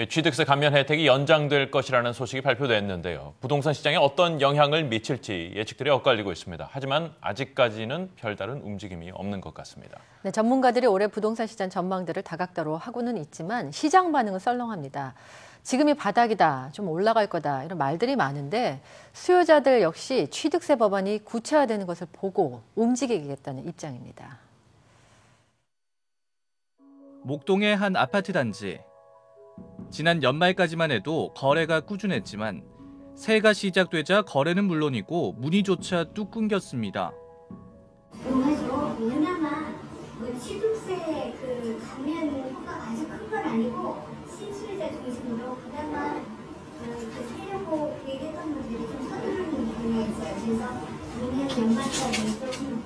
취득세 감면 혜택이 연장될 것이라는 소식이 발표됐는데요. 부동산 시장에 어떤 영향을 미칠지 예측들이 엇갈리고 있습니다. 하지만 아직까지는 별다른 움직임이 없는 것 같습니다. 네, 전문가들이 올해 부동산 시장 전망들을 다각도로 하고는 있지만 시장 반응은 썰렁합니다. 지금이 바닥이다, 좀 올라갈 거다 이런 말들이 많은데 수요자들 역시 취득세 법안이 구체화되는 것을 보고 움직이겠다는 입장입니다. 목동의 한 아파트 단지. 지난 연말까지만 해도 거래가 꾸준했지만 새해가 시작되자 거래는 물론이고 문의조차 뚝 끊겼습니다. 그나마 취득세 감면 효과가 아주 큰 건 아니고 신수요자 중심으로 그나마 세려고 얘기했던 분들이 좀 서두르는 부분이 있어요. 그래서 작년 연말까지 좀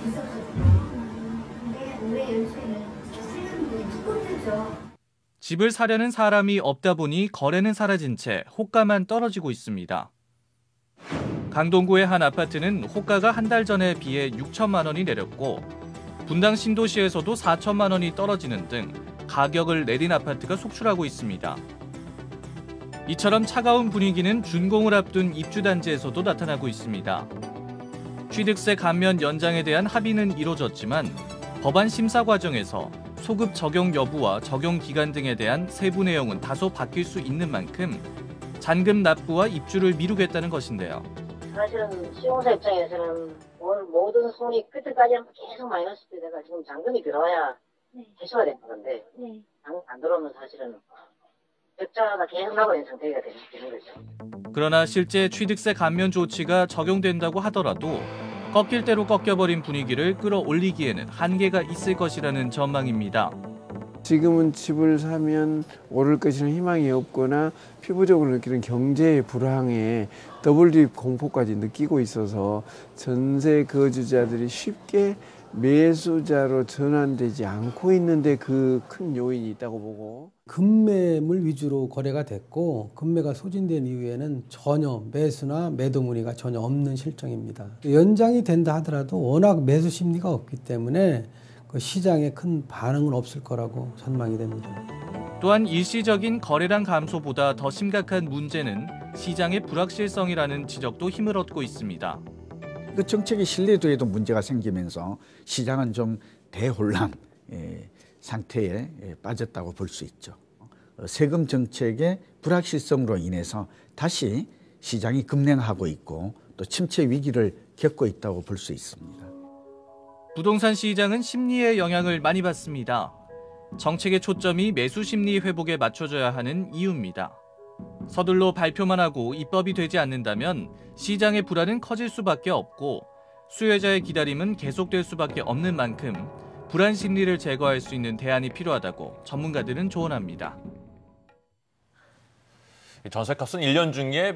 있었거든요. 근데 올해 연초에는 세는 분이 조금 늦죠. 집을 사려는 사람이 없다 보니 거래는 사라진 채 호가만 떨어지고 있습니다. 강동구의 한 아파트는 호가가 한 달 전에 비해 6천만 원이 내렸고 분당 신도시에서도 4천만 원이 떨어지는 등 가격을 내린 아파트가 속출하고 있습니다. 이처럼 차가운 분위기는 준공을 앞둔 입주단지에서도 나타나고 있습니다. 취득세 감면 연장에 대한 합의는 이뤄졌지만 법안 심사 과정에서 소급 적용 여부와 적용 기간 등에 대한 세부 내용은 다소 바뀔 수 있는 만큼 잔금 납부와 입주를 미루겠다는 것인데요. 사실은 시공사 입장에서는 오늘 모든 손이 끝까지 계속 마이너스 되다가 지금 잔금이 들어와야 해소가 되는 건데 안 들어오면 사실은 적자가 계속 나고 있는 상태가 되는 거죠. 그러나 실제 취득세 감면 조치가 적용된다고 하더라도 꺾일 대로 꺾여버린 분위기를 끌어올리기에는 한계가 있을 것이라는 전망입니다. 지금은 집을 사면 오를 것이라는 희망이 없거나 피부적으로 느끼는 경제의 불황에 더블 공포까지 느끼고 있어서 전세 거주자들이 쉽게 매수자로 전환되지 않고 있는데 그 큰 요인이 있다고 보고. 급매물 위주로 거래가 됐고 급매가 소진된 이후에는 전혀 매수나 매도 문의가 전혀 없는 실정입니다. 연장이 된다 하더라도 워낙 매수 심리가 없기 때문에 그 시장에 큰 반응은 없을 거라고 전망이 됩니다. 또한 일시적인 거래량 감소보다 더 심각한 문제는 시장의 불확실성이라는 지적도 힘을 얻고 있습니다. 그 정책의 신뢰도에도 문제가 생기면서 시장은 좀 대혼란 상태에 빠졌다고 볼 수 있죠. 세금 정책의 불확실성으로 인해서 다시 시장이 급냉하고 있고 또 침체 위기를 겪고 있다고 볼 수 있습니다. 부동산 시장은 심리의 영향을 많이 받습니다. 정책의 초점이 매수 심리 회복에 맞춰져야 하는 이유입니다. 서둘러 발표만 하고 입법이 되지 않는다면 시장의 불안은 커질 수밖에 없고 수요자의 기다림은 계속될 수밖에 없는 만큼 불안 심리를 제거할 수 있는 대안이 필요하다고 전문가들은 조언합니다. 전셋값은 1년 중에